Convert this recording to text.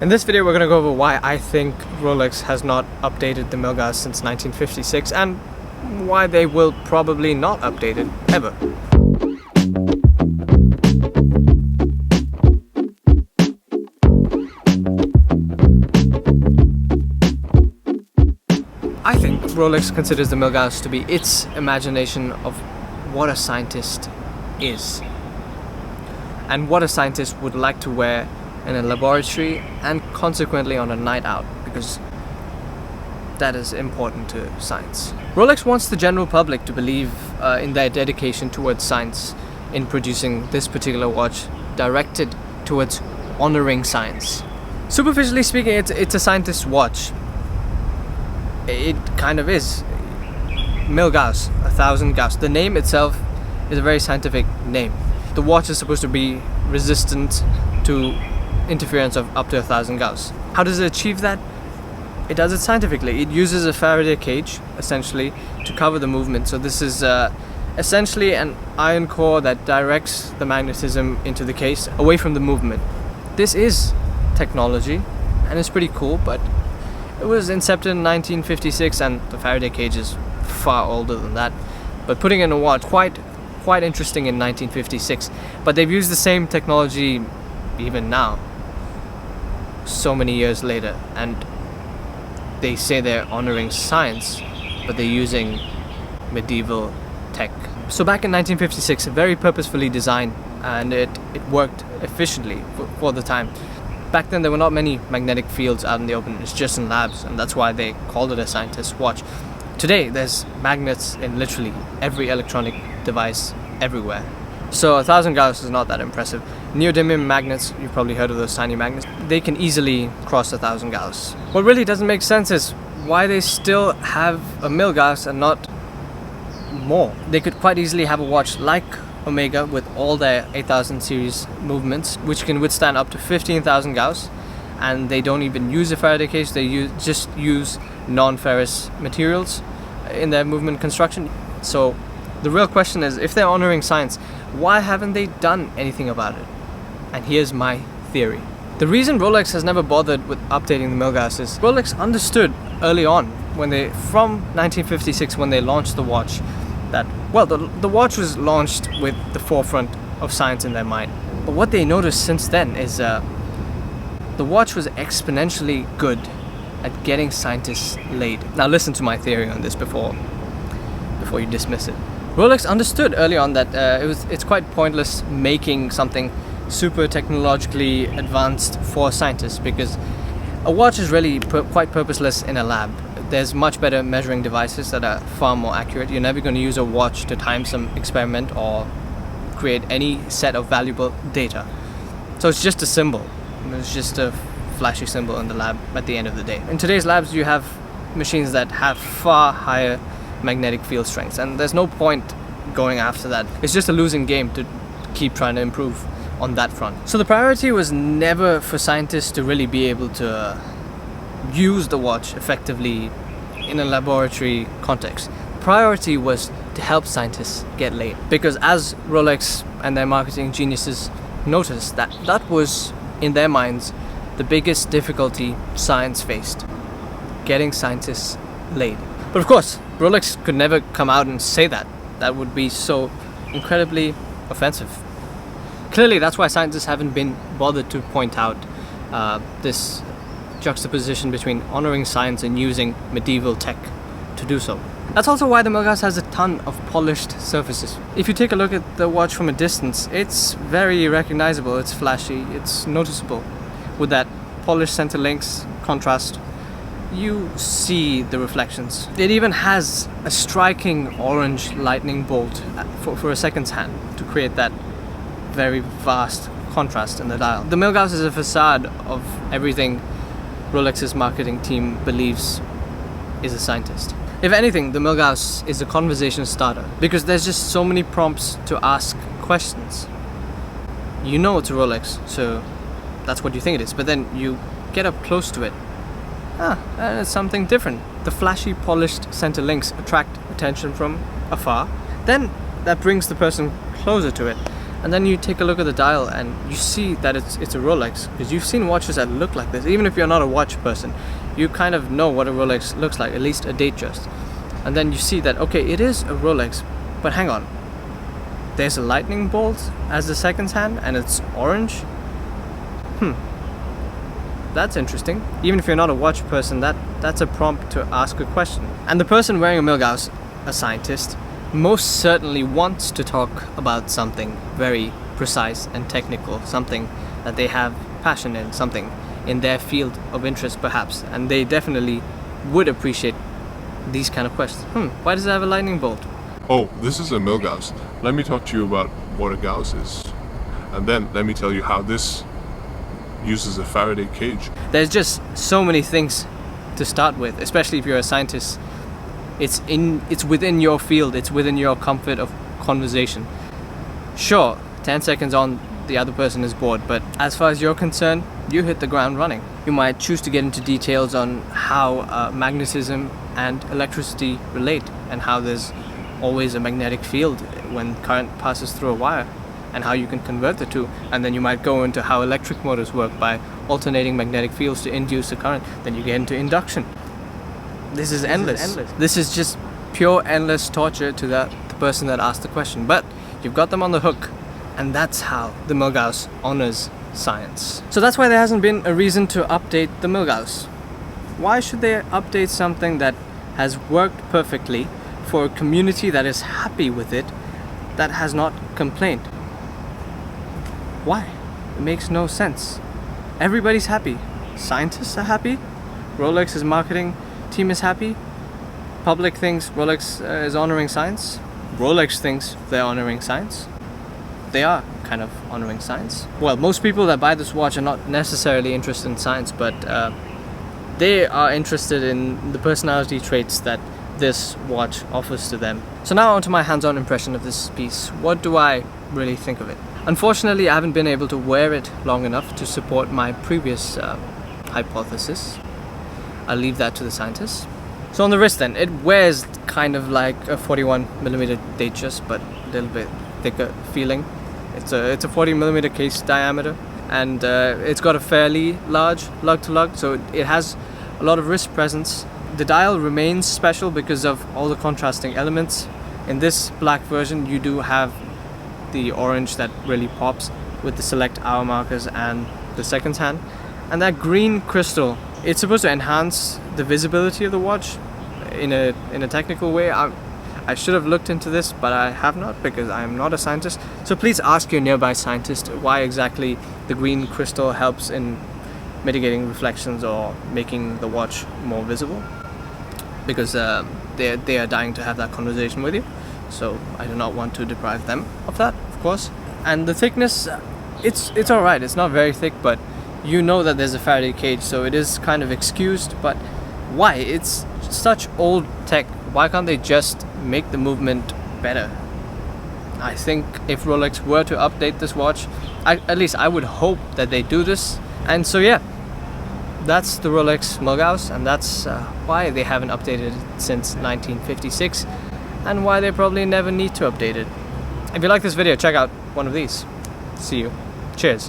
In this video we're going to go over why I think Rolex has not updated the Milgauss since 1956 and why they will probably not update it ever. I think Rolex considers the Milgauss to be its imagination of what a scientist is and what a scientist would like to wear in a laboratory and consequently on a night out, because that is important to science. Rolex wants the general public to believe in their dedication towards science in producing this particular watch directed towards honoring science. Superficially speaking, it's a scientist's watch. It kind of is. Milgauss, 1000 Gauss. The name itself is a very scientific name. The watch is supposed to be resistant to interference of up to 1000 Gauss. How does it achieve that? It does it scientifically. It uses a Faraday cage, essentially, to cover the movement. So this is essentially an iron core that directs the magnetism into the case, away from the movement. This is technology, and it's pretty cool, but it was incepted in 1956, and the Faraday cage is far older than that. But putting in a watch, quite interesting in 1956. But they've used the same technology even now, so many years later, and they say they're honoring science, but they're using medieval tech. So back in 1956, very purposefully designed, and it worked efficiently for the time. Back then there were not many magnetic fields out in the open, it's just in labs, and that's why they called it a scientist's watch. Today there's magnets in literally every electronic device everywhere. So 1000 Gauss is not that impressive. Neodymium magnets, you've probably heard of those tiny magnets, they can easily cross 1000 Gauss. What really doesn't make sense is why they still have a Milgauss and not more. They could quite easily have a watch like Omega with all their 8000 series movements, which can withstand up to 15,000 Gauss, and they don't even use a Faraday cage, they just use non-ferrous materials in their movement construction. So the real question is, if they're honoring science, why haven't they done anything about it? And here's my theory. The reason Rolex has never bothered with updating the Milgauss is Rolex understood early on, from 1956 when they launched the watch, that, well, the watch was launched with the forefront of science in their mind. But what they noticed since then is the watch was exponentially good at getting scientists laid. Now listen to my theory on this before you dismiss it. Rolex understood early on that it's quite pointless making something super technologically advanced for scientists, because a watch is really quite purposeless in a lab. There's much better measuring devices that are far more accurate. You're never going to use a watch to time some experiment or create any set of valuable data. So it's just a symbol. It's just a flashy symbol in the lab at the end of the day. In today's labs you have machines that have far higher magnetic field strengths, and there's no point going after that. It's just a losing game to keep trying to improve on that front. So the priority was never for scientists to really be able to use the watch effectively in a laboratory context. Priority was to help scientists get laid, because as Rolex and their marketing geniuses noticed, that was in their minds the biggest difficulty science faced: getting scientists laid. But of course Rolex could never come out and say that. That would be so incredibly offensive. Clearly that's why scientists haven't been bothered to point out this juxtaposition between honoring science and using medieval tech to do so. That's also why the Milgauss has a ton of polished surfaces. If you take a look at the watch from a distance, it's very recognizable, it's flashy, it's noticeable. With that polished center links, contrast, you see the reflections. It even has a striking orange lightning bolt for a second's hand to create that very vast contrast in the dial. The Milgauss is a facade of everything Rolex's marketing team believes is a scientist. If anything, the Milgauss is a conversation starter, because there's just so many prompts to ask questions. You know it's a Rolex, so that's what you think it is, but then you get up close to it. It's something different. The flashy, polished center links attract attention from afar. Then that brings the person closer to it, And then you take a look at the dial and you see that it's a Rolex, because you've seen watches that look like this. Even if you're not a watch person, you kind of know what a Rolex looks like, at least a Datejust. And then you see that, okay, it is a Rolex, but hang on, there's a lightning bolt as the second hand and it's orange. That's interesting. Even if you're not a watch person, that's a prompt to ask a question. And the person wearing a Milgauss, a scientist, most certainly wants to talk about something very precise and technical, something that they have passion in, something in their field of interest perhaps, and they definitely would appreciate these kind of questions. Why does it have a lightning bolt? Oh, this is a Milgauss. Let me talk to you about what a Gauss is, and then let me tell you how this uses a Faraday cage. There's just so many things to start with, especially if you're a scientist. It's within your field, it's within your comfort of conversation. Sure, 10 seconds on, the other person is bored, but as far as you're concerned, you hit the ground running. You might choose to get into details on how magnetism and electricity relate, and how there's always a magnetic field when current passes through a wire, and how you can convert the two. And then you might go into how electric motors work by alternating magnetic fields to induce a current. Then you get into induction. This is endless. This is just pure endless torture to the person that asked the question. But you've got them on the hook, and that's how the Milgauss honors science. So that's why there hasn't been a reason to update the Milgauss. Why should they update something that has worked perfectly for a community that is happy with it, that has not complained? Why? It makes no sense. Everybody's happy. Scientists are happy. Rolex's marketing team is happy. Public thinks Rolex is honoring science. Rolex thinks they're honoring science. They are kind of honoring science. Well, most people that buy this watch are not necessarily interested in science, but they are interested in the personality traits that this watch offers to them. So now on to my hands-on impression of this piece. What do I really think of it? Unfortunately, I haven't been able to wear it long enough to support my previous hypothesis. I'll leave that to the scientists. So on the wrist then, it wears kind of like a 41mm Datejust, but a little bit thicker feeling. It's a 40mm case diameter, and it's got a fairly large lug-to-lug, so it has a lot of wrist presence. The dial remains special because of all the contrasting elements. In this black version, you do have the orange that really pops with the select hour markers and the seconds hand. And that green crystal, it's supposed to enhance the visibility of the watch in a technical way. I should have looked into this, but I have not, because I am not a scientist. So please ask your nearby scientist why exactly the green crystal helps in mitigating reflections or making the watch more visible, because they are dying to have that conversation with you. So I do not want to deprive them of that, of course. And the thickness, it's alright. It's not very thick, but you know that there's a Faraday cage, so it is kind of excused. But why? It's such old tech. Why can't they just make the movement better? I think if Rolex were to update this watch, at least I would hope that they do this. And so yeah, that's the Rolex Milgauss, and that's why they haven't updated it since 1956, and why they probably never need to update it. If you like this video, check out one of these. See you. Cheers.